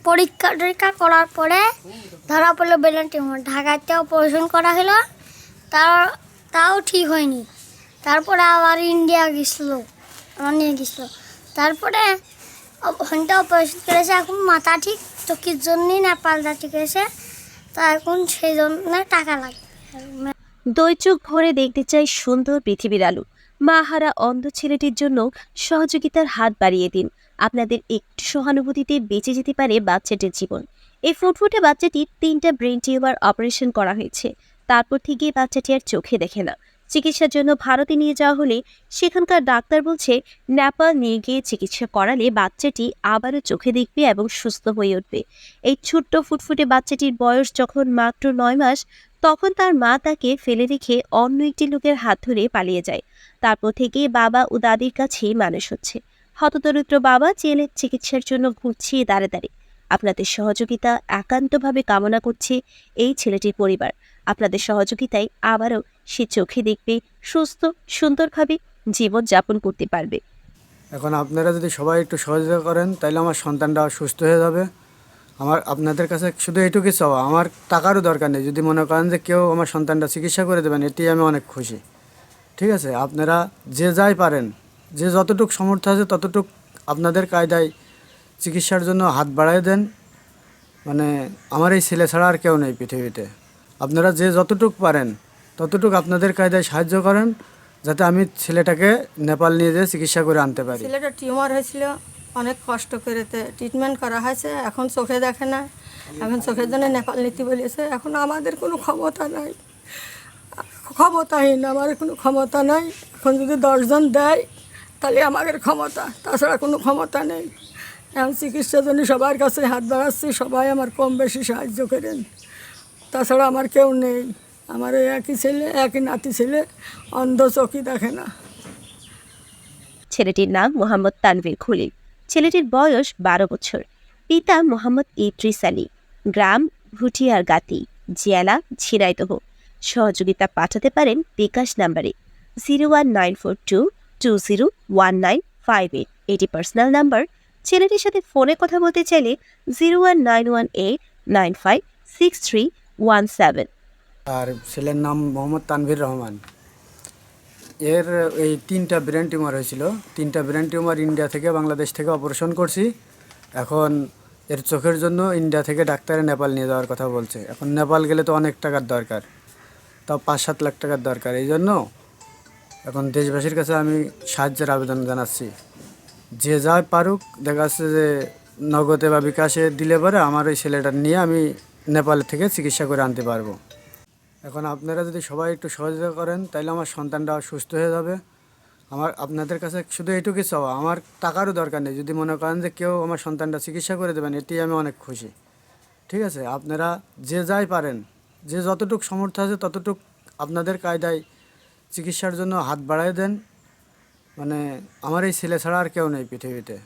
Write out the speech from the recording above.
পরীক্ষা টরীক্ষা করার পরে ধরা পড়লো ব্রেন টিউমার। ঢাকাতে অপারেশন করা হলো, তাও ঠিক হয়নি। তারপরে আবার ইন্ডিয়া গেছিলো, আমার নিয়ে গেছিলো। তারপরে ওখানটা অপারেশন করেছে, এখন মাথা ঠিক, চোখের জন্যই নেপালটা ঠিক হয়েছে। তা এখন সেই জন্য টাকা লাগে। দুই চোখ ভরে দেখতে চাই সুন্দর পৃথিবীর আলো। মাহারা অন্ধ ছেলেটির জন্য সহযোগিতার হাত বাড়িয়ে দিন। আপনাদের একটু সহানুভূতিতে বেঁচে যেতে পারে বাচ্চাটির জীবন। এই ফুটফুটে বাচ্চাটির 3টা ব্রেন টিউমার অপারেশন করা হয়েছে। তারপর থেকে বাচ্চাটি আর চোখে দেখে না। চিকিৎসার জন্য ভারতে নিয়ে যাওয়া হলে সেখানকার ডাক্তার বলছে নেপাল নিয়ে গিয়ে চিকিৎসা করালে বাচ্চাটি আবারও চোখে দেখবে এবং সুস্থ হয়ে উঠবে। এই ছোট্ট ফুটফুটে বাচ্চাটির বয়স যখন মাত্র 9 মাস, তখন তার মা তাকে ফেলে রেখে অন্য একটি লোকের হাত ধরে পালিয়ে যায়। তারপর থেকে বাবা ও দাদির কাছেই মানুষ হচ্ছে। হতদরিদ্র বাবা জেলের চিকিৎসার জন্য ঘুরছে দাঁড়ে দাঁড়ে। আপনাদের সহযোগিতা একান্তভাবে কামনা করছে এই ছেলেটির পরিবার। আপনাদের সহযোগিতায় আবারও সে চোখে দেখবে, সুস্থ সুন্দরভাবে জীবন যাপন করতে পারবে। এখন আপনারা যদি সবাই একটু সহযোগিতা করেন তাহলে আমার সন্তানটা সুস্থ হয়ে যাবে। আমার আপনাদের কাছে শুধু এইটুকুই চাওয়া, আমার টাকারও দরকার নেই। যদি মনে করেন যে কেউ আমার সন্তানটা চিকিৎসা করে দেবেন, এটি আমি অনেক খুশি। ঠিক আছে, আপনারা যে যাই পারেন, যে যতটুকু সামর্থ্য আছে ততটুক আপনাদের কায়দায় চিকিৎসার জন্য হাত বাড়ায় দেন। মানে আমার এই ছেলে ছাড়া আর কেউ নেই পৃথিবীতে। আপনারা যে যতটুকু পারেন ততটুকু আপনাদের কায়দায় সাহায্য করেন, যাতে আমি ছেলেটাকে নেপাল নিয়ে যেয়ে চিকিৎসা করে আনতে পারি। ছেলেটা টিউমার হয়েছিল, অনেক কষ্ট করে ট্রিটমেন্ট করা হয়েছে। এখন চোখে দেখে না, এখন চোখের জন্য নেপাল নিতে বলেছে। এখন আমাদের কোনো ক্ষমতা নাই, ক্ষমতাহীন, আমার কোনো ক্ষমতা নাই। এখন যদি 10 জন দেয় তাহলে আমাদের ক্ষমতা, তাছাড়া কোনো ক্ষমতা নেই। এখন চিকিৎসার জন্য সবার কাছে হাত বাড়াচ্ছি, সবাই আমার কম বেশি সাহায্য করেন। তাছাড়া আমার কেউ নেই। আমার এই একই ছেলে, একই নাতি ছেলে, অন্ধ, চোখই দেখে না। ছেলেটির নাম মোহাম্মদ তানভীর খলিল। ছেলেটির বয়স 12 বছর। পিতা মোহাম্মদ ইদ্রিস আলী, গ্রাম ভুটিয়ারগাতি, জেলা ঝিনাইদহ। সহযোগিতা পাঠাতে পারেন বিকাশ নাম্বারে 01942201958। এটি পার্সোনাল নাম্বার। ছেলেটির সাথে ফোনে কথা বলতে চাইলে 01918956317। আর ছেলের নাম মোহাম্মদ তানভীর রহমান। এর এই 3টা ব্রেন টিউমার হয়েছিল। 3টা ব্রেন টিউমার ইন্ডিয়া থেকে, বাংলাদেশ থেকে অপারেশন করছি। এখন এর চোখের জন্য ইন্ডিয়া থেকে ডাক্তারে নেপাল নিয়ে যাওয়ার কথা বলছে। এখন নেপাল গেলে তো অনেক টাকার দরকার, তাও 5-7 লাখ টাকার দরকার। এই জন্য এখন দেশবাসীর কাছে আমি সাহায্যের আবেদন জানাচ্ছি। যে যা পারুক, দেখা যাচ্ছে যে নগদে বা বিকাশে দিলে পরে আমার ওই ছেলেটা নিয়ে আমি নেপাল থেকে চিকিৎসা করে আনতে পারবো। এখন আপনারা যদি সবাই একটু সহযোগিতা করেন তাহলে আমার সন্তানটা সুস্থ হয়ে যাবে। আমার আপনাদের কাছে শুধু এইটুকুই চাওয়া, আমার টাকারও দরকার নেই। যদি মনে করেন যে কেউ আমার সন্তানটা চিকিৎসা করে দেবেন, এটি আমি অনেক খুশি। ঠিক আছে, আপনারা যে যাই পারেন, যে যতটুকু সামর্থ্য আছে ততটুক আপনাদের কায়দায় চিকিৎসার জন্য হাত বাড়ায় দেন। মানে আমার এই ছেলে ছাড়া আর কেউ নেই পৃথিবীতে।